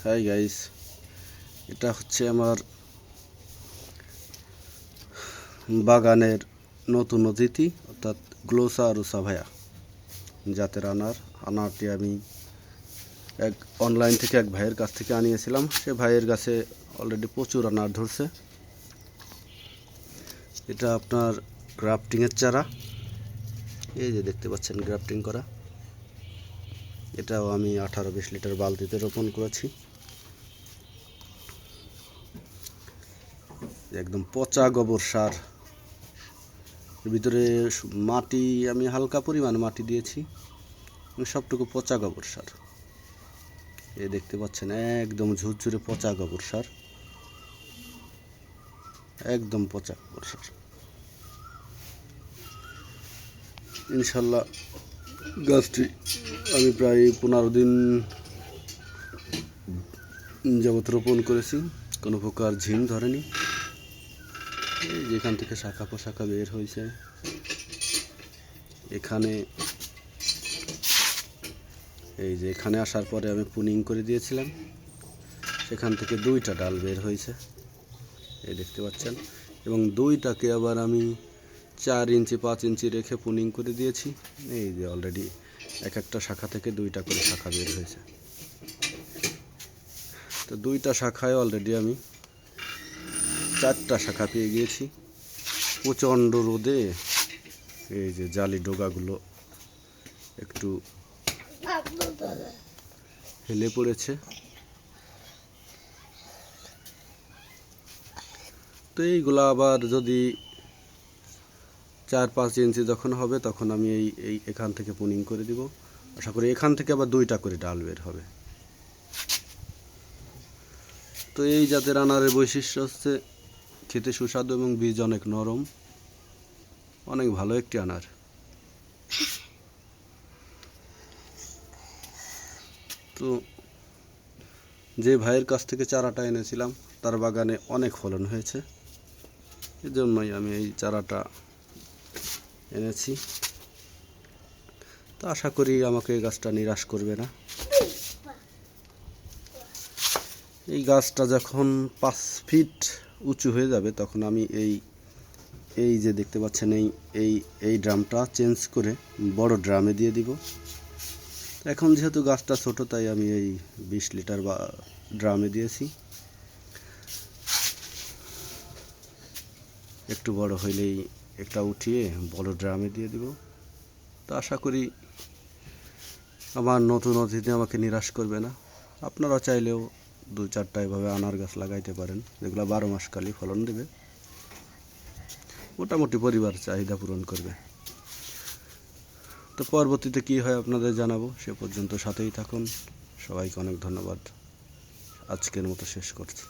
Hi guys, এটা হচ্ছে আমার বাগানের নতুন অতিথি অর্থাৎ গ্লোসা রুসাভায়া জাতের আনারটি আমি অনলাইন থেকে এক ভাইয়ের কাছ থেকে আনিয়েছিলাম। সে ভাইয়ের কাছে অলরেডি প্রচুর আনার ধরছে। এটা আপনার গ্রাফটিংয়ের চারা, এই যে দেখতে পাচ্ছেন গ্রাফটিং করা। এটাও আমি 18-20 লিটার বালতিতে রোপণ করেছি। একদম পচা গোবর সার, এর ভিতরে মাটি আমি হালকা পরিমাণ মাটি দিয়েছি, সবটুকু পচা গোবর সার। এই দেখতে পাচ্ছেন একদম ঝুরঝুরে পচা গোবর সার, একদম পচা গোবর সার। ইনশাল্লাহ গাছটি আমি প্রায় 15 দিন যাবত রোপণ করেছি, কোনো প্রকার ঝিম ধরেনি। যেখান থেকে শাখা পোশাখা বের হয়েছে, এখানে এই যে এখানে আসার পরে আমি পুনিং করে দিয়েছিলাম, সেখান থেকে 2টা ডাল বের হয়েছে, এই দেখতে পাচ্ছেন। এবং 2টাকে আবার আমি 4 ইঞ্চি 5 ইঞ্চি রেখে পুনিং করে দিয়েছি। এই যে অলরেডি এক একটা শাখা থেকে 2টা করে শাখা বের হয়েছে। তো 2টা শাখায় অলরেডি আমি 4টা শাখা পেয়ে গিয়েছি। প্রচণ্ড রোদে এই যে জালি ডোগাগুলো একটু হেলে পড়েছে। তো এইগুলো আবার যদি 4-5 ইঞ্চি যখন হবে তখন আমি এখান থেকে পুনিং করে দিব। আশা করি এখান থেকে আবার 2টা করে ডাল বের হবে। তো এই জাতের আনারের বৈশিষ্ট্য হচ্ছে খেতে সুস্বাদু এবং বীজ অনেক নরম, অনেক ভালো একটি আনার। তো যে ভাইয়ের কাছ থেকে চারাটা এনেছিলাম তার বাগানে অনেক ফলন হয়েছে, এজন্যই আমি এই চারাটা এনেছি। তো আশা করি আমাকে এই গাছটা নিরাশ করবে না। এই গাছটা যখন 5 ফিট উঁচু হয়ে যাবে তখন আমি এই যে দেখতে পাচ্ছেন এই ড্রামটা চেঞ্জ করে বড় ড্রামে দিয়ে দিব। এখন যেহেতু গাছটা ছোট তাই আমি এই 20 লিটার ড্রামে দিয়েছি। একটু বড় হইলেই একটা উঠিয়ে বড় ড্রামে দিয়ে দিব। তো আশা করি আমার নতুন অতিথি আমাকে নিরাশ করবে না। আপনারা চাইলেও 2-4টা এভাবে আনার গাছ লাগাইতে পারেন, যেগুলো 12 মাসকালই ফলন দেবে, মোটামুটি পরিবার চাহিদা পূরণ করবে। তো পরবর্তীতে কী হয় আপনাদের জানাবো, সে পর্যন্ত সাথেই থাকুন। সবাইকে অনেক ধন্যবাদ। আজকের মতো শেষ করছি।